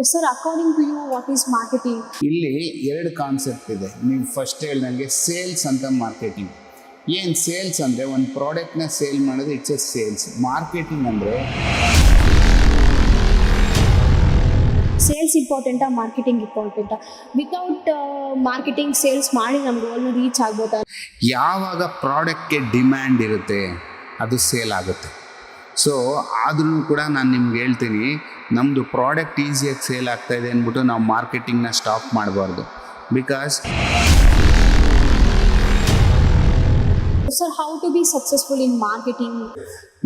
Okay, sir, according to you, what is marketing? ಇಲ್ಲಿ ಎರಡು concept ಇದೆ. ನೀವು ಫಸ್ಟ್ ಹೇಳ್ದಂಗೆ ಸೇಲ್ಸ್ ಅಂತ ಮಾರ್ಕೆಟಿಂಗ್. ಏನು ಸೇಲ್ಸ್ ಅಂದರೆ ಒಂದು ಪ್ರಾಡಕ್ಟ್ನ ಸೇಲ್ ಮಾಡೋದು ಇಟ್ಸ್ ಎ ಸೇಲ್ಸ್. ಮಾರ್ಕೆಟಿಂಗ್ ಅಂದರೆ ಸೇಲ್ಸ್ ಇಂಪಾರ್ಟೆಂಟಾ ಮಾರ್ಕೆಟಿಂಗ್ ಇಂಪಾರ್ಟೆಂಟಾ? ವಿತೌಟ್ ಮಾರ್ಕೆಟಿಂಗ್ ಸೇಲ್ಸ್ ಮಾಡಿ ನಮ್ಮ ಗೋಲ್ನ ರೀಚ್ ಆಗ್ಬೋದಾ? ಯಾವಾಗ ಪ್ರಾಡಕ್ಟ್ಗೆ ಡಿಮ್ಯಾಂಡ್ ಇರುತ್ತೆ ಅದು ಸೇಲ್ ಆಗುತ್ತೆ. ಸೊ ಆದ್ರೂ ಕೂಡ ನಾನು ನಿಮ್ಗೆ ಹೇಳ್ತೀನಿ, ನಮ್ಮದು ಪ್ರಾಡಕ್ಟ್ ಈಸಿಯಾಗಿ ಸೇಲ್ ಆಗ್ತಾಯಿದೆ ಅಂದ್ಬಿಟ್ಟು ನಾವು ಮಾರ್ಕೆಟಿಂಗ್ನ ಸ್ಟಾಪ್ ಮಾಡಬಾರ್ದು. Because sir, how to be successful in marketing?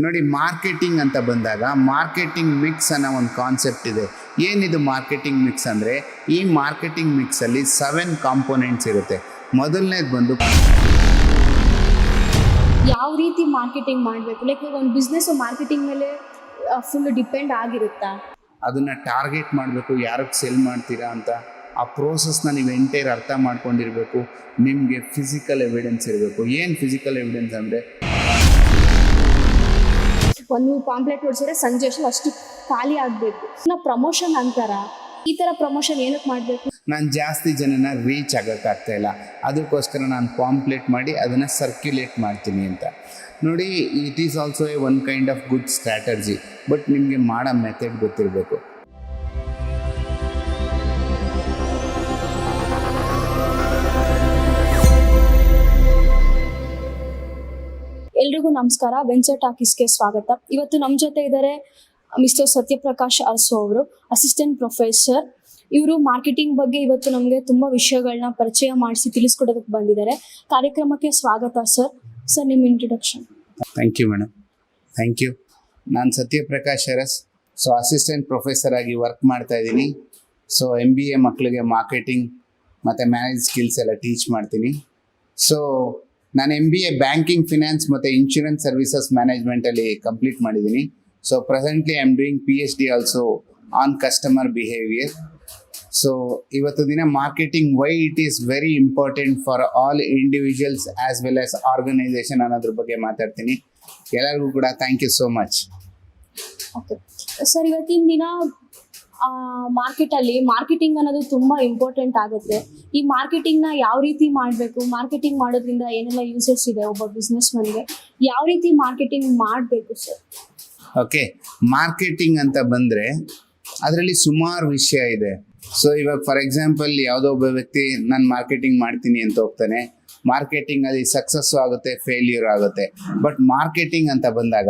ನೋಡಿ, ಮಾರ್ಕೆಟಿಂಗ್ ಅಂತ ಬಂದಾಗ ಮಾರ್ಕೆಟಿಂಗ್ ಮಿಕ್ಸ್ ಅನ್ನೋ ಒಂದು ಕಾನ್ಸೆಪ್ಟ್ ಇದೆ. ಏನಿದು ಮಾರ್ಕೆಟಿಂಗ್ ಮಿಕ್ಸ್ ಅಂದರೆ, ಈ ಮಾರ್ಕೆಟಿಂಗ್ ಮಿಕ್ಸಲ್ಲಿ 7 ಕಾಂಪೋನೆಂಟ್ಸ್ ಇರುತ್ತೆ. ಮೊದಲನೇದು ಬಂದು ಯಾವ ರೀತಿ ಮಾರ್ಕೆಟಿಂಗ್ ಮಾಡಬೇಕು? ಲೈಕ್ ಒಂದು ಬಿಸ್ನೆಸ್ ಮಾರ್ಕೆಟಿಂಗ್ ಮೇಲೆ ಫುಲ್ ಡಿಪೆಂಡ್ ಆಗಿರುತ್ತಾ? ಅದನ್ನು ಟಾರ್ಗೆಟ್ ಮಾಡಬೇಕು, ಯಾರಿಗೆ ಸೆಲ್ ಮಾಡ್ತೀರಾ ಅಂತ. ಆ ಪ್ರೋಸೆಸ್ನ ನೀವು ಎಂಟೈರ್ ಅರ್ಥ ಮಾಡ್ಕೊಂಡಿರಬೇಕು. ನಿಮಗೆ ಫಿಸಿಕಲ್ ಎವಿಡೆನ್ಸ್ ಇರಬೇಕು. ಏನು ಫಿಸಿಕಲ್ ಎವಿಡೆನ್ಸ್ ಅಂದರೆ, ಒಂದು ಪಾಂಪ್ಲೆಟ್ ಹೊಡ್ಸಿದ್ರೆ ಸಂಜೆ ಅಷ್ಟು ಖಾಲಿ ಆಗಬೇಕು. ಪ್ರಮೋಷನ್ ಅಂತಾರ, ಈ ಥರ ಪ್ರಮೋಷನ್ ಏನಕ್ಕೆ ಮಾಡಬೇಕು? ನಾನು ಜಾಸ್ತಿ ಜನನ ರೀಚ್ ಆಗೋಕ್ಕಾಗ್ತಾಯಿಲ್ಲ, ಅದಕ್ಕೋಸ್ಕರ ನಾನು ಪಾಂಪ್ಲೆಟ್ ಮಾಡಿ ಅದನ್ನು ಸರ್ಕ್ಯುಲೇಟ್ ಮಾಡ್ತೀನಿ ಅಂತ. ನೋಡಿ, it is also A one kind of good strategy, but ನಿಮಗೆ ಮಾಡೋ ಮೆಥಡ್ ಗೊತ್ತಿರಬೇಕು. ಎಲ್ರಿಗೂ ನಮಸ್ಕಾರ, ವೆಂಚರ್ ಟಾಕೀಸ್ಗೆ ಸ್ವಾಗತ. ಇವತ್ತು ನಮ್ಮ ಜೊತೆ ಇದ್ದಾರೆ ಮಿಸ್ಟರ್ ಸತ್ಯಪ್ರಕಾಶ್ ಅರಸು ಅವರು, ಅಸಿಸ್ಟೆಂಟ್ ಪ್ರೊಫೆಸರ್. ಇವರು ಮಾರ್ಕೆಟಿಂಗ್ ಬಗ್ಗೆ ಇವತ್ತು ನಮಗೆ ತುಂಬ ವಿಷಯಗಳನ್ನ ಪರಿಚಯ ಮಾಡಿಸಿ ತಿಳಿಸ್ಕೊಡೋದಕ್ಕೆ ಬಂದಿದ್ದಾರೆ. ಕಾರ್ಯಕ್ರಮಕ್ಕೆ ಸ್ವಾಗತ ಸರ್. ಸರ್, ನಿಮ್ಮ introduction. Thank you madam, thank you. ನಾನು Satyaprakash Aras, so assistant professor ಆಗಿ ವರ್ಕ್ ಮಾಡ್ತಾ ಇದ್ದೀನಿ. ಸೊ MBA ಮಕ್ಕಳಿಗೆ ಮಾರ್ಕೆಟಿಂಗ್ ಮತ್ತು ಮ್ಯಾನೇಜ್ ಸ್ಕಿಲ್ಸ್ ಎಲ್ಲ ಟೀಚ್ ಮಾಡ್ತೀನಿ. ಸೊ ನಾನು MBA ಬ್ಯಾಂಕಿಂಗ್, ಫಿನಾನ್ಸ್ ಮತ್ತು ಇನ್ಶೂರೆನ್ಸ್ ಸರ್ವಿಸಸ್ ಮ್ಯಾನೇಜ್ಮೆಂಟಲ್ಲಿ ಕಂಪ್ಲೀಟ್ ಮಾಡಿದ್ದೀನಿ. So presently I am doing PhD also on customer behaviour. So ಇವತ್ತು ದಿನ marketing why it is very important for all individuals as well as organisation ಅನ್ನೋದ್ರ ಬಗ್ಗೆ ಮಾತಾಡ್ತೀನಿ. ಎಲ್ಲರಿಗೂ ಕೂಡ thank you so much. Okay sir, ಇವತ್ತಿನ ದಿನ ಮಾರ್ಕೆಟಲ್ಲಿ ಮಾರ್ಕೆಟಿಂಗ್ ಅನ್ನೋದು ತುಂಬ ಇಂಪಾರ್ಟೆಂಟ್ ಆಗುತ್ತೆ. ಈ ಮಾರ್ಕೆಟಿಂಗ್ನ ಯಾವ ರೀತಿ ಮಾಡಬೇಕು, ಮಾರ್ಕೆಟಿಂಗ್ ಮಾಡೋದ್ರಿಂದ ಏನೆಲ್ಲ ಯೂಸಸ್ ಇದೆ ಒಬ್ಬ ಬಿಸ್ನೆಸ್ ಮನ್ಗೆ, ಯಾವ ರೀತಿ ಮಾರ್ಕೆಟಿಂಗ್ ಮಾಡಬೇಕು ಸರ್? ಓಕೆ, ಮಾರ್ಕೆಟಿಂಗ್ ಅಂತ ಬಂದರೆ ಅದರಲ್ಲಿ ಸುಮಾರು ವಿಷಯ ಇದೆ. ಸೊ ಇವಾಗ ಫಾರ್ ಎಕ್ಸಾಂಪಲ್, ಯಾವುದೋ ಒಬ್ಬ ವ್ಯಕ್ತಿ ನಾನು ಮಾರ್ಕೆಟಿಂಗ್ ಮಾಡ್ತೀನಿ ಅಂತ ಹೋಗ್ತಾನೆ. ಮಾರ್ಕೆಟಿಂಗಲ್ಲಿ ಸಕ್ಸಸ್ಸು ಆಗುತ್ತೆ, ಫೇಲ್ಯೂರ್ ಆಗುತ್ತೆ. ಬಟ್ ಮಾರ್ಕೆಟಿಂಗ್ ಅಂತ ಬಂದಾಗ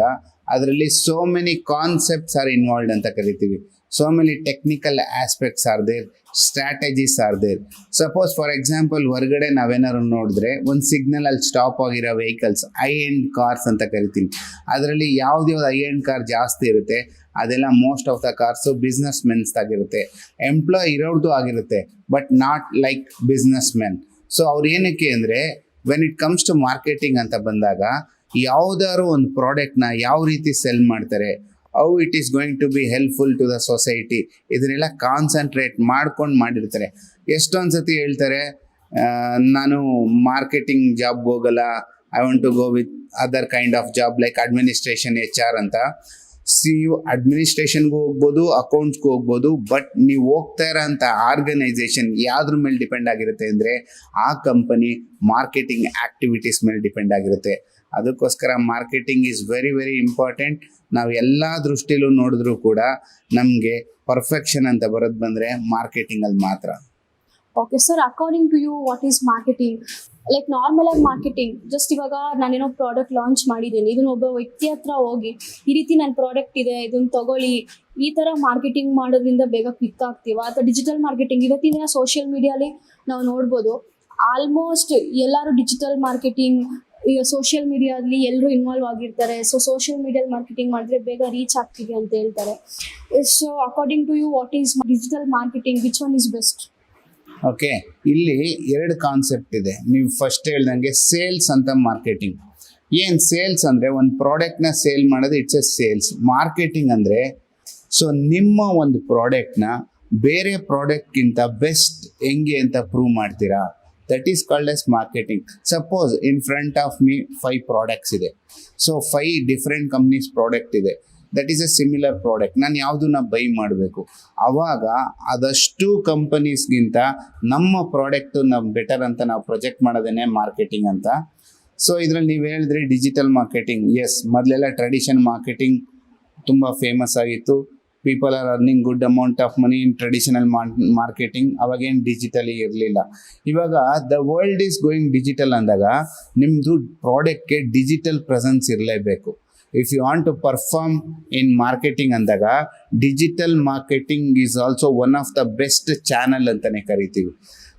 ಅದರಲ್ಲಿ so many concepts are involved ಅಂತ ಕರಿತೀವಿ. So many technical aspects are there, strategies are there. Suppose for example, ಹೊರಗಡೆ ನಾವೇನಾದ್ರು ನೋಡಿದ್ರೆ ಒಂದು ಸಿಗ್ನಲಲ್ಲಿ ಸ್ಟಾಪ್ ಆಗಿರೋ ವೆಹಿಕಲ್ಸ್, ಹೈ ಎಂಡ್ ಕಾರ್ಸ್ ಅಂತ ಕರಿತೀವಿ. ಅದರಲ್ಲಿ ಯಾವ್ದು ಹೈ ಎಂಡ್ ಕಾರ್ ಜಾಸ್ತಿ ಇರುತ್ತೆ ಅದೆಲ್ಲ most of the cars business ಮೆನ್ಸ್ದಾಗಿರುತ್ತೆ. ಎಂಪ್ಲಾಯ್ ಇರೋರ್ದು ಆಗಿರುತ್ತೆ, but not like businessmen. So ಅವ್ರು ಏನಕ್ಕೆ ಅಂದರೆ, when it comes to marketing ಅಂತ ಬಂದಾಗ ಯಾವುದಾದ್ರು ಒಂದು ಪ್ರಾಡಕ್ಟ್ನ ಯಾವ ರೀತಿ ಸೆಲ್ ಮಾಡ್ತಾರೆ, how it is going to be helpful to the society, ಇದನ್ನೆಲ್ಲ ಕಾನ್ಸಂಟ್ರೇಟ್ ಮಾಡ್ಕೊಂಡು ಮಾಡಿರ್ತಾರೆ. ಎಷ್ಟೊಂದು ಸತಿ ಹೇಳ್ತಾರೆ, ನಾನು ಮಾರ್ಕೆಟಿಂಗ್ ಜಾಬ್ ಹೋಗಲ್ಲ, I want to go with other kind of job like administration, HR ಅಂತ. ಅಡ್ಮಿನಿಸ್ಟ್ರೇಷನ್ಗೂ ಹೋಗ್ಬೋದು, ಅಕೌಂಟ್ಸ್ಗೂ ಹೋಗ್ಬೋದು, ಬಟ್ ನೀವು ಹೋಗ್ತಾ ಇರೋಂಥ ಆರ್ಗನೈಸೇಷನ್ ಯಾವ್ದ್ರ ಮೇಲೆ ಡಿಪೆಂಡ್ ಆಗಿರುತ್ತೆ ಅಂದರೆ ಆ ಕಂಪನಿ ಮಾರ್ಕೆಟಿಂಗ್ ಆ್ಯಕ್ಟಿವಿಟೀಸ್ ಮೇಲೆ ಡಿಪೆಂಡ್ ಆಗಿರುತ್ತೆ. ಅದಕ್ಕೋಸ್ಕರ marketing is very very important. ನಾವು ಎಲ್ಲ ದೃಷ್ಟಿಲೂ ನೋಡಿದ್ರೂ ಕೂಡ ನಮಗೆ ಪರ್ಫೆಕ್ಷನ್ ಅಂತ ಬರೋದು ಬಂದರೆ ಮಾರ್ಕೆಟಿಂಗಲ್ಲಿ ಮಾತ್ರ. Okay sir, according to you what is marketing? Like normal ಆಗಿ ಮಾರ್ಕೆಟಿಂಗ್ ಜಸ್ಟ್ ಇವಾಗ ನಾನೇನೋ ಪ್ರಾಡಕ್ಟ್ ಲಾಂಚ್ ಮಾಡಿದ್ದೀನಿ, ಇದನ್ನ ಒಬ್ಬ ವ್ಯಕ್ತಿ ಹತ್ರ ಹೋಗಿ ಈ ರೀತಿ ನನ್ನ ಪ್ರಾಡಕ್ಟ್ ಇದೆ, ಇದನ್ನು ತಗೊಳ್ಳಿ, ಈ ಥರ ಮಾರ್ಕೆಟಿಂಗ್ ಮಾಡೋದ್ರಿಂದ ಬೇಗ ಕ್ಲಿಕ್ ಆಗ್ತೀವ? ಅಥವಾ ಡಿಜಿಟಲ್ ಮಾರ್ಕೆಟಿಂಗ್ ಇವತ್ತಿನ ದಿನ ಸೋಷಿಯಲ್ ಮೀಡಿಯಾಲಿ ನಾವು ನೋಡ್ಬೋದು, ಆಲ್ಮೋಸ್ಟ್ ಎಲ್ಲರೂ ಡಿಜಿಟಲ್ ಮಾರ್ಕೆಟಿಂಗ್, ಈಗ ಸೋಷಿಯಲ್ ಮೀಡಿಯಾದಲ್ಲಿ ಎಲ್ಲರೂ ಇನ್ವಾಲ್ವ್ ಆಗಿರ್ತಾರೆ. ಸೊ ಸೋಷಿಯಲ್ ಮೀಡಿಯಾದಲ್ಲಿ ಮಾರ್ಕೆಟಿಂಗ್ ಮಾಡಿದ್ರೆ ಬೇಗ ರೀಚ್ ಆಗ್ತೀವಿ ಅಂತ ಹೇಳ್ತಾರೆ. So according to you what is digital marketing, which one is best? Okay, ಇಲ್ಲಿ ಎರಡು ಕಾನ್ಸೆಪ್ಟ್ ಇದೆ. ನೀವು ಫಸ್ಟ್ ಹೇಳ್ದಂಗೆ ಸೇಲ್ಸ್ ಅಂತ ಮಾರ್ಕೆಟಿಂಗ್. ಏನು ಸೇಲ್ಸ್ ಅಂದರೆ ಒಂದು ಪ್ರಾಡಕ್ಟ್ನ ಸೇಲ್ ಮಾಡೋದು ಇಟ್ಸ್ ಎ ಸೇಲ್ಸ್. ಮಾರ್ಕೆಟಿಂಗ್ ಅಂದರೆ ಸೊ ನಿಮ್ಮ ಒಂದು ಪ್ರಾಡಕ್ಟ್ನ ಬೇರೆ ಪ್ರಾಡಕ್ಟ್ಗಿಂತ ಬೆಸ್ಟ್ ಹೆಂಗೆ ಅಂತ ಪ್ರೂವ್ ಮಾಡ್ತೀರಾ, that is called as marketing. Suppose in front of me 5 products ಇದೆ. ಸೊ 5 ಡಿಫ್ರೆಂಟ್ ಕಂಪ್ನೀಸ್ ಪ್ರಾಡಕ್ಟ್ ಇದೆ. That is A similar product, ನಾನು ಯಾವುದನ್ನ ಬೈ ಮಾಡಬೇಕು. ಆವಾಗ ಅದಷ್ಟು ಕಂಪನೀಸ್ಗಿಂತ ನಮ್ಮ ಪ್ರಾಡಕ್ಟು ನಾವು ಬೆಟರ್ ಅಂತ ನಾವು ಪ್ರೊಜೆಕ್ಟ್ ಮಾಡೋದೇನೆ ಮಾರ್ಕೆಟಿಂಗ್ ಅಂತ. ಸೊ ಇದರಲ್ಲಿ ನೀವು ಹೇಳಿದ್ರಿ ಡಿಜಿಟಲ್ ಮಾರ್ಕೆಟಿಂಗ್. ಎಸ್, ಮೊದಲೆಲ್ಲ ಟ್ರೆಡಿಷನ್ ಮಾರ್ಕೆಟಿಂಗ್ ತುಂಬ ಫೇಮಸ್ ಆಗಿತ್ತು. People are earning good amount of money in traditional marketing. ಅವಾಗೇನು ಡಿಜಿಟಲಿ ಇರಲಿಲ್ಲ. ಇವಾಗ the world is going digital ಅಂದಾಗ ನಿಮ್ಮದು ಪ್ರಾಡಕ್ಟ್ಗೆ ಡಿಜಿಟಲ್ ಪ್ರೆಸೆನ್ಸ್ ಇರಲೇಬೇಕು. If you want to perform in marketing ಅಂದಾಗ digital marketing is also one of the best channel ಅಂತಲೇ ಕರಿತೀವಿ.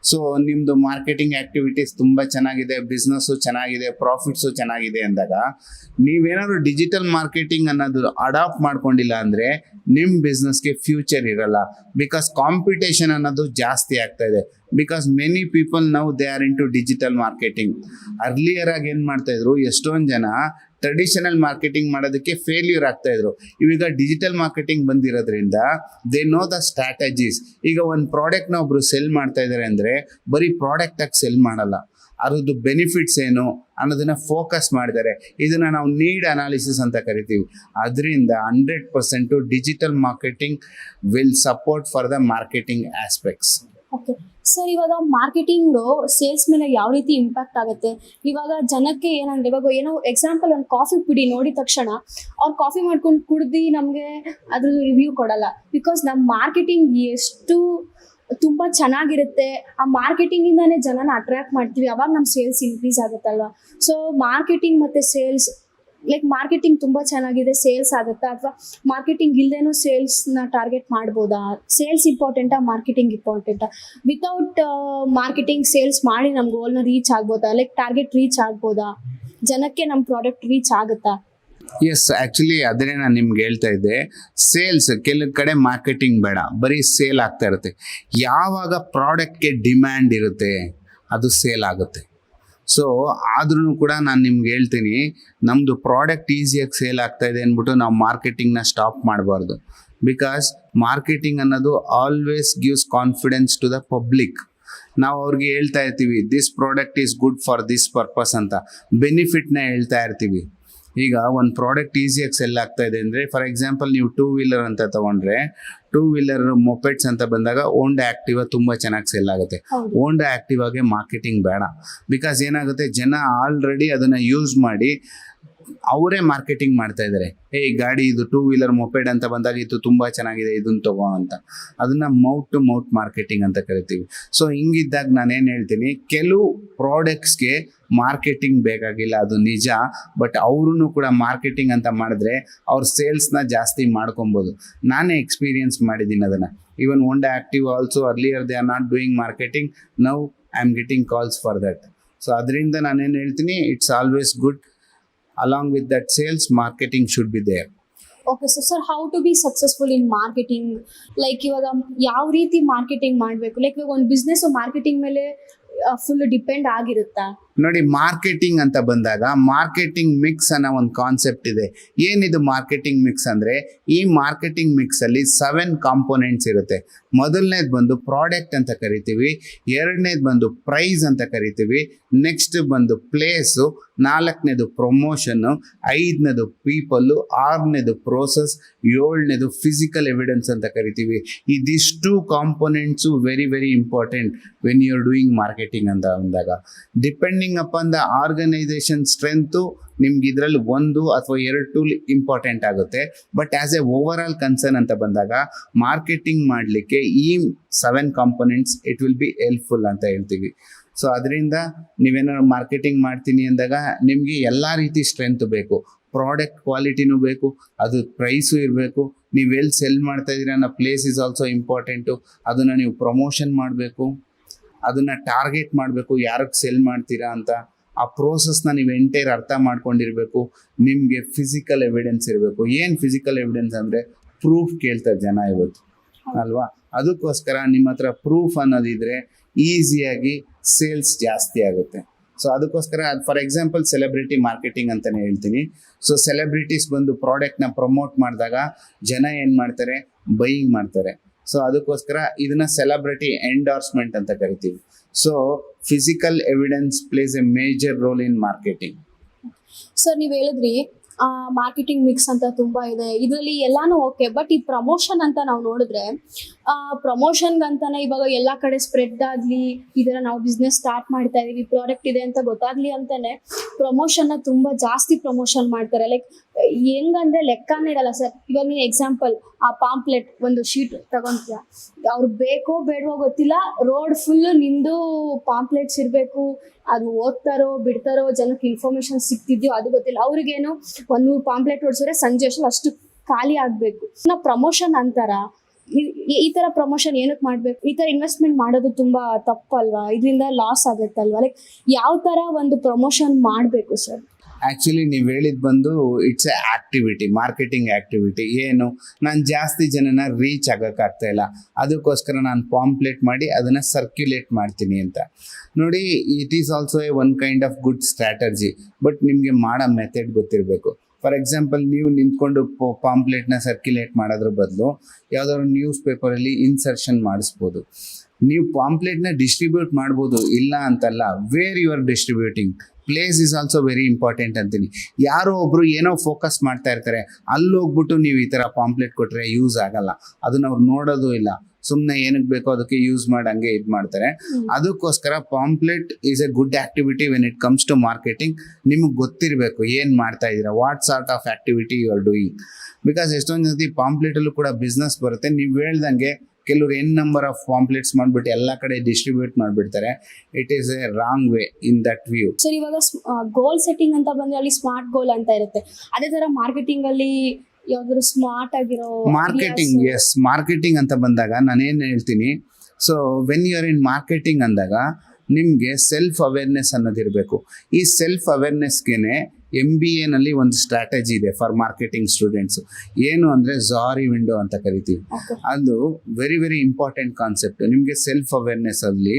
ಸೊ ನಿಮ್ಮದು ಮಾರ್ಕೆಟಿಂಗ್ ಆ್ಯಕ್ಟಿವಿಟೀಸ್ ತುಂಬ ಚೆನ್ನಾಗಿದೆ, ಬಿಸ್ನೆಸ್ಸು ಚೆನ್ನಾಗಿದೆ, ಪ್ರಾಫಿಟ್ಸು ಚೆನ್ನಾಗಿದೆ ಅಂದಾಗ ನೀವೇನಾದ್ರು ಡಿಜಿಟಲ್ ಮಾರ್ಕೆಟಿಂಗ್ ಅನ್ನೋದು ಅಡಾಪ್ಟ್ ಮಾಡ್ಕೊಂಡಿಲ್ಲ ಅಂದರೆ ನಿಮ್ಮ ಬಿಸ್ನೆಸ್ಗೆ ಫ್ಯೂಚರ್ ಇರಲ್ಲ. ಬಿಕಾಸ್ ಕಾಂಪಿಟೇಷನ್ ಅನ್ನೋದು ಜಾಸ್ತಿ ಆಗ್ತಾ ಇದೆ. Because many people now they are into digital marketing. Earlier ಆಗಿ ಏನು ಮಾಡ್ತಾಯಿದ್ರು, ಎಷ್ಟೊಂದು ಜನ ಟ್ರೆಡಿಷನಲ್ ಮಾರ್ಕೆಟಿಂಗ್ ಮಾಡೋದಕ್ಕೆ ಫೇಲ್ಯೂರ್ ಆಗ್ತಾ ಇದ್ರು. ಇವಾಗ ಡಿಜಿಟಲ್ ಮಾರ್ಕೆಟಿಂಗ್ ಬಂದಿರೋದ್ರಿಂದ ದೇ ನೋ ದ ಸ್ಟ್ರಾಟಜೀಸ್. ಈಗ ಒಂದು ಪ್ರಾಡಕ್ಟ್ನ ಒಬ್ರು ಸೆಲ್ ಮಾಡ್ತಾ ಇದ್ದಾರೆ ಅಂದರೆ ಬರೀ ಪ್ರಾಡಕ್ಟಾಗಿ ಸೆಲ್ ಮಾಡಲ್ಲ, ಅದ್ರದ್ದು ಬೆನಿಫಿಟ್ಸ್ ಏನು ಅನ್ನೋದನ್ನ ಫೋಕಸ್ ಮಾಡಿದ್ದಾರೆ. ಇದನ್ನು ನಾವು ನೀಡ್ ಅನಾಲಿಸಿಸ್ ಅಂತ ಕರಿತೀವಿ. ಅದರಿಂದ 100% digital marketing will support for the marketing aspects. Okay sir, ಇವಾಗ ಮಾರ್ಕೆಟಿಂಗು ಸೇಲ್ಸ್ ಮೇಲೆ ಯಾವ ರೀತಿ ಇಂಪ್ಯಾಕ್ಟ್ ಆಗುತ್ತೆ? ಇವಾಗ ಜನಕ್ಕೆ ಏನಂದ್ರೆ, ಇವಾಗ ಏನೋ ಎಕ್ಸಾಂಪಲ್ ಒಂದು ಕಾಫಿ ಪುಡಿ ನೋಡಿದ ತಕ್ಷಣ ಅವ್ರು ಕಾಫಿ ಮಾಡ್ಕೊಂಡು ಕುಡ್ದು ನಮಗೆ ಅದ್ರ ರಿವ್ಯೂ ಕೊಡಲ್ಲ. ಬಿಕಾಸ್ ನಮ್ಮ ಮಾರ್ಕೆಟಿಂಗ್ ಎಷ್ಟು ತುಂಬ ಚೆನ್ನಾಗಿರುತ್ತೆ, ಆ ಮಾರ್ಕೆಟಿಂಗಿಂದಾನೇ ಜನನ ಅಟ್ರ್ಯಾಕ್ಟ್ ಮಾಡ್ತೀವಿ, ಅವಾಗ ನಮ್ಮ ಸೇಲ್ಸ್ ಇನ್ಕ್ರೀಸ್ ಆಗುತ್ತಲ್ವ. ಸೊ ಮಾರ್ಕೆಟಿಂಗ್ ಮತ್ತು ಸೇಲ್ಸ್, ಲೈಕ್ ಮಾರ್ಕೆಟಿಂಗ್ ತುಂಬ ಚೆನ್ನಾಗಿದೆ, ಸೇಲ್ಸ್ ಆಗುತ್ತಾ, ಅಥವಾ ಮಾರ್ಕೆಟಿಂಗ್ ಇಲ್ಲದೇನೂ ಸೇಲ್ಸ್ನ ಟಾರ್ಗೆಟ್ ಮಾಡ್ಬೋದಾ? ಸೇಲ್ಸ್ ಇಂಪಾರ್ಟೆಂಟಾ, ಮಾರ್ಕೆಟಿಂಗ್ ಇಂಪಾರ್ಟೆಂಟಾ? ವಿತೌಟ್ ಮಾರ್ಕೆಟಿಂಗ್ ಸೇಲ್ಸ್ ಮಾಡಿ ನಮ್ಮ ಗೋಲ್ನ ರೀಚ್ ಆಗ್ಬೋದಾ? ಲೈಕ್ ಟಾರ್ಗೆಟ್ ರೀಚ್ ಆಗ್ಬೋದಾ? ಜನಕ್ಕೆ ನಮ್ಮ ಪ್ರಾಡಕ್ಟ್ ರೀಚ್ ಆಗುತ್ತಾ? ಎಸ್, ಆ್ಯಕ್ಚುಲಿ ಅದನ್ನೇ ನಾನು ನಿಮ್ಗೆ ಹೇಳ್ತಾ ಇದ್ದೆ. ಸೇಲ್ಸ್ ಕೆಲವು ಕಡೆ ಮಾರ್ಕೆಟಿಂಗ್ ಬೇಡ, ಬರೀ ಸೇಲ್ ಆಗ್ತಾ ಇರುತ್ತೆ. ಯಾವಾಗ ಪ್ರಾಡಕ್ಟ್ಗೆ ಡಿಮ್ಯಾಂಡ್ ಇರುತ್ತೆ ಅದು ಸೇಲ್ ಆಗುತ್ತೆ. ಸೊ ಆದ್ರೂ ಕೂಡ ನಾನು ನಿಮ್ಗೆ ಹೇಳ್ತೀನಿ, ನಮ್ಮದು ಪ್ರಾಡಕ್ಟ್ ಈಸಿಯಾಗಿ ಸೇಲ್ ಆಗ್ತಾ ಇದೆ ಅಂದ್ಬಿಟ್ಟು ನಾವು ಮಾರ್ಕೆಟಿಂಗ್ನ ಸ್ಟಾಪ್ ಮಾಡಬಾರ್ದು. ಬಿಕಾಸ್ ಮಾರ್ಕೆಟಿಂಗ್ ಅನ್ನೋದು always gives confidence to the public. ನಾವು ಅವ್ರಿಗೆ ಹೇಳ್ತಾ ಇರ್ತೀವಿ this product is good for this purpose ಅಂತ, ಬೆನಿಫಿಟ್ನ ಹೇಳ್ತಾ ಇರ್ತೀವಿ. ಈಗ ಒಂದು ಪ್ರಾಡಕ್ಟ್ ಈಸಿಯಾಗಿ ಸೆಲ್ ಆಗ್ತಾ ಇದೆ ಅಂದರೆ, ಫಾರ್ ಎಕ್ಸಾಂಪಲ್ ನೀವು 2 ವೀಲರ್ ಅಂತ ತೊಗೊಂಡ್ರೆ, 2 ವೀಲರ್ ಮೊಪೆಟ್ಸ್ ಅಂತ ಬಂದಾಗ ಹೋಂಡಾ ಆ್ಯಕ್ಟಿವಾ ತುಂಬ ಚೆನ್ನಾಗಿ ಸೆಲ್ ಆಗುತ್ತೆ. ಹೋಂಡಾ ಆ್ಯಕ್ಟಿವಾಗೆ ಮಾರ್ಕೆಟಿಂಗ್ ಬೇಡ. ಬಿಕಾಸ್ ಏನಾಗುತ್ತೆ, ಜನ ಆಲ್ರೆಡಿ ಅದನ್ನು ಯೂಸ್ ಮಾಡಿ ಅವರೇ ಮಾರ್ಕೆಟಿಂಗ್ ಮಾಡ್ತಾ ಇದ್ದಾರೆ. ಗಾಡಿ ಇದು 2 ವೀಲರ್ ಮೊಪೆಡ್ ಅಂತ ಬಂದಾಗ ಇದು ತುಂಬ ಚೆನ್ನಾಗಿದೆ, ಇದನ್ನು ತಗೋ ಅಂತ. ಅದನ್ನು ಮೌತ್ ಟು ಮೌತ್ ಮಾರ್ಕೆಟಿಂಗ್ ಅಂತ ಕರಿತೀವಿ. ಸೊ ಹಿಂಗಿದ್ದಾಗ ನಾನೇನು ಹೇಳ್ತೀನಿ, ಕೆಲವು ಪ್ರಾಡಕ್ಟ್ಸ್ಗೆ ಮಾರ್ಕೆಟಿಂಗ್ ಬೇಕಾಗಿಲ್ಲ, ಅದು ನಿಜ. ಬಟ್ ಅವ್ರೂ ಕೂಡ ಮಾರ್ಕೆಟಿಂಗ್ ಅಂತ ಮಾಡಿದ್ರೆ ಅವ್ರ ಸೇಲ್ಸ್ನ ಜಾಸ್ತಿ ಮಾಡ್ಕೊಬೋದು. ನಾನೇ ಎಕ್ಸ್ಪೀರಿಯನ್ಸ್ ಮಾಡಿದ್ದೀನಿ ಅದನ್ನು. Even Honda active also earlier they are not doing marketing, now I am getting calls for that. So ಅದರಿಂದ ನಾನೇನು ಹೇಳ್ತೀನಿ, it's always good. Along with that, sales marketing should be there. Okay sir, how to be successful in marketing? Like ಇವಾಗ ಯಾವ ರೀತಿ marketing ಮಾಡಬೇಕು? Like ಇವಾಗ ಒಂದು business marketing ಮೇಲೆ ಫುಲ್ ಡಿಪೆಂಡ್ ಆಗಿರುತ್ತಾ? ನೋಡಿ, ಮಾರ್ಕೆಟಿಂಗ್ ಅಂತ ಬಂದಾಗ ಮಾರ್ಕೆಟಿಂಗ್ ಮಿಕ್ಸ್ ಅನ್ನೋ ಒಂದು ಕಾನ್ಸೆಪ್ಟ್ ಇದೆ. ಏನಿದು ಮಾರ್ಕೆಟಿಂಗ್ ಮಿಕ್ಸ್ ಅಂದರೆ, ಈ ಮಾರ್ಕೆಟಿಂಗ್ ಮಿಕ್ಸಲ್ಲಿ 7 ಕಾಂಪೋನೆಂಟ್ಸ್ ಇರುತ್ತೆ. ಮೊದಲನೇದು ಬಂದು ಪ್ರಾಡಕ್ಟ್ ಅಂತ ಕರಿತೀವಿ, ಎರಡನೇದು ಬಂದು ಪ್ರೈಸ್ ಅಂತ ಕರಿತೀವಿ, ನೆಕ್ಸ್ಟ್ ಬಂದು ಪ್ಲೇಸು, 4ನೇದು ಪ್ರಮೋಷನ್ನು, 5ನೇದು ಪೀಪಲ್ಲು, 6ನೇದು ಪ್ರೋಸೆಸ್, 7ನೇದು ಫಿಸಿಕಲ್ ಎವಿಡೆನ್ಸ್ ಅಂತ ಕರಿತೀವಿ. ಇದಿಷ್ಟು components very very important when you are doing marketing ಅಂತ ಅಂದಾಗ. Depending upon the organisation strength ನಿಮ್ಗೆ ಇದರಲ್ಲಿ 1 ಅಥವಾ 2 ಟೂಲ್ ಇಂಪಾರ್ಟೆಂಟ್ ಆಗುತ್ತೆ. But as a overall concern ಅಂತ ಬಂದಾಗ ಮಾರ್ಕೆಟಿಂಗ್ ಮಾಡಲಿಕ್ಕೆ ಈ 7 components it will be helpful ಅಂತ ಹೇಳ್ತೀವಿ. ಸೊ ಅದರಿಂದ ನೀವೇನಾದ್ರು ಮಾರ್ಕೆಟಿಂಗ್ ಮಾಡ್ತೀನಿ ಅಂದಾಗ ನಿಮಗೆ ಎಲ್ಲ ರೀತಿ ಸ್ಟ್ರೆಂತ್ ಬೇಕು. ಪ್ರಾಡಕ್ಟ್ ಕ್ವಾಲಿಟಿನೂ ಬೇಕು, ಅದು ಪ್ರೈಸು ಇರಬೇಕು, ನೀವು ಎಲ್ಲಿ ಸೆಲ್ ಮಾಡ್ತಾ ಇದ್ದೀರಾ ಅನ್ನೋ ಪ್ಲೇಸ್ ಇಸ್ ಆಲ್ಸೋ ಇಂಪಾರ್ಟೆಂಟು. ಅದನ್ನು ನೀವು ಪ್ರಮೋಷನ್ ಮಾಡಬೇಕು, ಅದನ್ನು ಟಾರ್ಗೆಟ್ ಮಾಡಬೇಕು, ಯಾರಿಗೆ ಸೆಲ್ ಮಾಡ್ತೀರಾ ಅಂತ. ಆ ಪ್ರೋಸೆಸ್ನ ನೀವು ಎಂಟೈರ್ ಅರ್ಥ ಮಾಡ್ಕೊಂಡಿರಬೇಕು. ನಿಮಗೆ ಫಿಸಿಕಲ್ ಎವಿಡೆನ್ಸ್ ಇರಬೇಕು. ಏನು ಫಿಸಿಕಲ್ ಎವಿಡೆನ್ಸ್ ಅಂದರೆ ಪ್ರೂಫ್ ಕೇಳ್ತಾರೆ ಜನ ಇವತ್ತು ಅಲ್ವಾ. ಅದಕ್ಕೋಸ್ಕರ ನಿಮ್ಮ ಹತ್ರ ಪ್ರೂಫ್ ಅನ್ನೋದಿದ್ರೆ ಈಸಿಯಾಗಿ ಸೇಲ್ಸ್ ಜಾಸ್ತಿ ಆಗುತ್ತೆ. ಸೊ ಅದಕ್ಕೋಸ್ಕರ ಫಾರ್ ಎಕ್ಸಾಂಪಲ್ ಸೆಲೆಬ್ರಿಟಿ ಮಾರ್ಕೆಟಿಂಗ್ ಅಂತಲೇ ಹೇಳ್ತೀನಿ. ಸೊ ಸೆಲೆಬ್ರಿಟೀಸ್ ಬಂದು ಪ್ರಾಡಕ್ಟ್ನ ಪ್ರಮೋಟ್ ಮಾಡಿದಾಗ ಜನ ಏನು ಮಾಡ್ತಾರೆ, ಬೈಯಿಂಗ್ ಮಾಡ್ತಾರೆ. ಸೊ ಅದಕ್ಕೋಸ್ಕರ ಇದನ್ನ ಸೆಲೆಬ್ರಿಟಿ ಎಂಡೋರ್ಸ್ಮೆಂಟ್ ಅಂತ ಕರಿತೀವಿ. So physical evidence place A major role in marketing. Sir, ನೀವು ಹೇಳಿದ್ರಿ ಮಾರ್ಕೆಟಿಂಗ್ ಮಿಕ್ಸ್ ಅಂತ ತುಂಬಾ ಇದೆ, ಇದರಲ್ಲಿ ಎಲ್ಲಾನು ಓಕೆ. ಬಟ್ ಈ ಪ್ರಮೋಷನ್ ಅಂತ ನಾವು ನೋಡಿದ್ರೆ ಪ್ರಮೋಷನ್ಗಂತಾನೆ ಇವಾಗ ಎಲ್ಲ ಕಡೆ ಸ್ಪ್ರೆಡ್ ಆಗಲಿ, ಈ ಥರ ನಾವು ಬಿಸ್ನೆಸ್ ಸ್ಟಾರ್ಟ್ ಮಾಡ್ತಾ ಇದೀವಿ, ಪ್ರಾಡಕ್ಟ್ ಇದೆ ಅಂತ ಗೊತ್ತಾಗ್ಲಿ ಅಂತಾನೆ ಪ್ರಮೋಷನ್ನ ತುಂಬಾ ಜಾಸ್ತಿ ಪ್ರಮೋಷನ್ ಮಾಡ್ತಾರೆ. ಲೈಕ್ ಹೆಂಗಂದ್ರೆ ಲೆಕ್ಕನೇ ಇರಲ್ಲ ಸರ್. ಇವಾಗ ನೀನು ಎಕ್ಸಾಂಪಲ್ ಆ ಪಾಂಪ್ಲೆಟ್ ಒಂದು ಶೀಟ್ ತಗೊಂತೀಯ, ಅವ್ರು ಬೇಕೋ ಬೇಡವೋ ಗೊತ್ತಿಲ್ಲ, ರೋಡ್ ಫುಲ್ ನಿಂದು ಪಾಂಪ್ಲೆಟ್ಸ್ ಇರಬೇಕು, ಅದು ಓದ್ತಾರೋ ಬಿಡ್ತಾರೋ, ಜನಕ್ಕೆ ಇನ್ಫಾರ್ಮೇಶನ್ ಸಿಗ್ತಿದ್ಯೋ ಅದು ಗೊತ್ತಿಲ್ಲ. ಅವ್ರಿಗೇನು ಒಂದು ಪಾಂಪ್ಲೆಟ್ ಓಡಿಸಿದ್ರೆ ಸಂಜೆ ಅಷ್ಟು ಅಷ್ಟು ಖಾಲಿ ಆಗಬೇಕು. ನಾವು ಪ್ರಮೋಷನ್ ಅಂತಾರ, ಈ ತರ ಪ್ರಮೋಷನ್ ಏನಕ್ಕೆ ಮಾಡ್ಬೇಕು? ಈ ತರ ಇನ್ವೆಸ್ಟ್ಮೆಂಟ್ ಮಾಡೋದು ತುಂಬಾ ತಪ್ಪಲ್ವಾ? ಇದರಿಂದ ಲಾಸ್ ಆಗುತ್ತಲ್ವಾ? ಲೈಕ್ ಯಾವ ತರ ಒಂದು ಪ್ರಮೋಷನ್ ಮಾಡಬೇಕು ಸರ್? ಆ್ಯಕ್ಚುಲಿ ನೀವು ಹೇಳಿದ್ ಬಂದು it's A activity, marketing activity. ಏನು, ನಾನು ಜಾಸ್ತಿ ಜನನ ರೀಚ್ ಆಗೋಕ್ಕಾಗ್ತಾ ಇಲ್ಲ, ಅದಕ್ಕೋಸ್ಕರ ನಾನು ಪಾಂಪ್ಲೆಟ್ ಮಾಡಿ ಅದನ್ನು ಸರ್ಕ್ಯುಲೇಟ್ ಮಾಡ್ತೀನಿ ಅಂತ. ನೋಡಿ, it is also A one kind of good strategy, but ನಿಮಗೆ ಮಾಡೋ ಮೆಥಡ್ ಗೊತ್ತಿರಬೇಕು. ಫಾರ್ ಎಕ್ಸಾಂಪಲ್, ನೀವು ನಿಂತ್ಕೊಂಡು ಪಾಂಪ್ಲೆಟ್ನ ಸರ್ಕ್ಯುಲೇಟ್ ಮಾಡೋದ್ರ ಬದಲು ಯಾವುದಾದ್ರು ನ್ಯೂಸ್ ಪೇಪರಲ್ಲಿ ಇನ್ಸರ್ಷನ್ ಮಾಡಿಸ್ಬೋದು. ನೀವು ಪಾಂಪ್ಲೆಟ್ನ ಡಿಸ್ಟ್ರಿಬ್ಯೂಟ್ ಮಾಡ್ಬೋದು, ಇಲ್ಲ ಅಂತಲ್ಲ. Where you are distributing place is also very important ಅಂತೀನಿ. ಯಾರೋ ಒಬ್ರು ಏನೋ ಫೋಕಸ್ ಮಾಡ್ತಾ ಇರ್ತಾರೆ, ಅಲ್ಲಿ ಹೋಗ್ಬಿಟ್ಟು ನೀವು ಈ ಥರ ಪಾಂಪ್ಲೆಟ್ ಕೊಟ್ಟರೆ ಯೂಸ್ ಆಗಲ್ಲ, ಅದನ್ನ ಅವ್ರು ನೋಡೋದು ಇಲ್ಲ, ಸುಮ್ಮನೆ ಏನಕ್ಕೆ ಬೇಕೋ ಅದಕ್ಕೆ ಯೂಸ್ ಮಾಡಂಗೆ ಇದು ಮಾಡ್ತಾರೆ. ಅದಕ್ಕೋಸ್ಕರ pamphlet is a good activity when it comes to marketing. ನಿಮಗೆ ಗೊತ್ತಿರಬೇಕು ಏನು ಮಾಡ್ತಾ ಇದ್ದೀರಾ, what sort of activity you are doing. Because ಎಷ್ಟೊಂದು ಜೊತೆ ಪಾಂಪ್ಲೆಟಲ್ಲೂ ಕೂಡ ಬಿಸ್ನೆಸ್ ಬರುತ್ತೆ. ನೀವು ಹೇಳ್ದಂಗೆ ಕೆಲವ್ರು ನಂಬರ್ ಆಫ್ ಪಾಂಪ್ಲೆಟ್ಸ್ ಮಾಡಿಬಿಟ್ಟು ಎಲ್ಲ ಕಡೆ ಡಿಸ್ಟ್ರಿಬ್ಯೂಟ್ ಮಾಡಿಬಿಡ್ತಾರೆ. It is A wrong way in that view. Sir, ಇವಾಗ ಗೋಲ್ ಸೆಟ್ಟಿಂಗ್ ಅಂತ ಬಂದ್ರೆ ಅಲ್ಲಿ ಸ್ಮಾರ್ಟ್ ಗೋಲ್ ಅಂತ ಇರುತ್ತೆ. ಅದೇ ತರ ಮಾರ್ಕೆಟಿಂಗ್ ಅಲ್ಲಿ ಯಾವ್ದಾದ್ರು ಸ್ಮಾರ್ಟ್ ಆಗಿರೋ ಮಾರ್ಕೆಟಿಂಗ್, ಎಸ್, ಮಾರ್ಕೆಟಿಂಗ್ ಅಂತ ಬಂದಾಗ ನಾನೇನು ಹೇಳ್ತೀನಿ, so when you are in marketing ಅಂದಾಗ ನಿಮಗೆ ಸೆಲ್ಫ್ ಅವೇರ್ನೆಸ್ ಅನ್ನೋದಿರಬೇಕು. ಈ ಸೆಲ್ಫ್ ಅವೇರ್ನೆಸ್ಗೆ MBA ಒಂದು ಸ್ಟ್ರಾಟಜಿ ಇದೆ ಫಾರ್ ಮಾರ್ಕೆಟಿಂಗ್ ಸ್ಟೂಡೆಂಟ್ಸು. ಏನು ಅಂದರೆ ಝಾರಿ ವಿಂಡೋ ಅಂತ ಕರಿತೀವಿ. ಅದು ವೆರಿ ವೆರಿ ಇಂಪಾರ್ಟೆಂಟ್ ಕಾನ್ಸೆಪ್ಟ್. ನಿಮಗೆ ಸೆಲ್ಫ್ ಅವೇರ್ನೆಸ್ ಅಲ್ಲಿ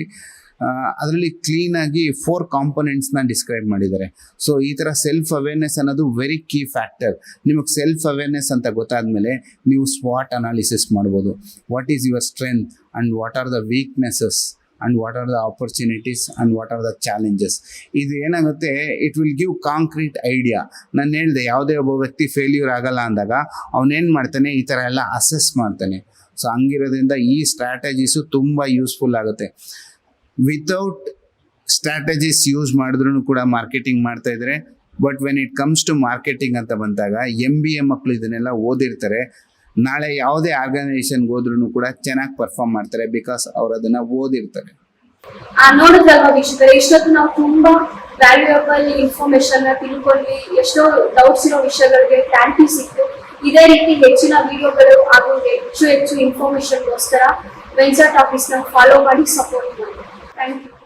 ಅದರಲ್ಲಿ ಕ್ಲೀನಾಗಿ 4 ಕಾಂಪೊನೆಂಟ್ಸ್ನ ಡಿಸ್ಕ್ರೈಬ್ ಮಾಡಿದ್ದಾರೆ. ಸೊ ಈ ಥರ ಸೆಲ್ಫ್ ಅವೇರ್ನೆಸ್ ಅನ್ನೋದು ವೆರಿ ಕೀ ಫ್ಯಾಕ್ಟರ್. ನಿಮಗೆ ಸೆಲ್ಫ್ ಅವೇರ್ನೆಸ್ ಅಂತ ಗೊತ್ತಾದಮೇಲೆ ನೀವು ಸ್ವಾಟ್ ಅನಾಲಿಸಿಸ್ ಮಾಡ್ಬೋದು. What is your strength and what are the weaknesses and what are the opportunities and what are the challenges. ಇದು ಏನಾಗುತ್ತೆ, it will give concrete idea. ನಾನು ಹೇಳಿದೆ, ಯಾವುದೇ ಒಬ್ಬ ವ್ಯಕ್ತಿ ಫೇಲ್ಯೂರ್ ಆಗಲ್ಲ ಅಂದಾಗ ಅವನೇನು ಮಾಡ್ತಾನೆ, ಈ ಥರ ಎಲ್ಲ ಅಸೆಸ್ ಮಾಡ್ತಾನೆ. ಸೊ ಹಂಗಿರೋದ್ರಿಂದ ಈ ಸ್ಟ್ರಾಟಜೀಸು ತುಂಬ ಯೂಸ್ಫುಲ್ ಆಗುತ್ತೆ. ವಿತೌಟ್ ಸ್ಟ್ರಾಟಜೀಸ್ ಯೂಸ್ ಮಾಡಿದ್ರೂ ಕೂಡ ಮಾರ್ಕೆಟಿಂಗ್ ಮಾಡ್ತಾ ಇದ್ದಾರೆ. But when it comes to marketing ಅಂತ ಬಂದಾಗ MBA ಮಕ್ಕಳು ಇದನ್ನೆಲ್ಲ ಓದಿರ್ತಾರೆ. ನಾಳೆ ಯಾವುದೇ ಆರ್ಗನೈಸೇಷನ್ಗೆ ಹೋದ್ರೂ ಕೂಡ ಚೆನ್ನಾಗಿ ಪರ್ಫಾರ್ಮ್ ಮಾಡ್ತಾರೆ, ಬಿಕಾಸ್ ಅವ್ರು ಅದನ್ನ ಓದಿರ್ತಾರೆ. ನೋಡಿದ್ರಲ್ವಾ ವೀಕ್ಷಕರೇ, ಇಷ್ಟೊತ್ತು ನಾವು ತುಂಬಾ ವ್ಯಾಲ್ಯೂಯಬಲ್ ಇನ್ಫಾರ್ಮೇಶನ್ ತಿಳ್ಕೊಂಡ್ವಿ. ಎಷ್ಟೋ ಡೌಟ್ಸ್ ಇರೋ ವಿಷಯಗಳಿಗೆ ಕ್ಲಾರಿಟಿ ಸಿಕ್ತು. ಇದೇ ರೀತಿ ಹೆಚ್ಚಿನ ವಿಡಿಯೋಗಳು ಹಾಗೂ ಹೆಚ್ಚು ಇನ್ಫಾರ್ಮೇಶನ್ಗೋಸ್ಕರ ವೆನ್ಸಾ ಟಾಕೀಸ್ನ ಫಾಲೋ ಮಾಡಿ ಸಪೋರ್ಟ್ ಮಾಡಿ. Thank you.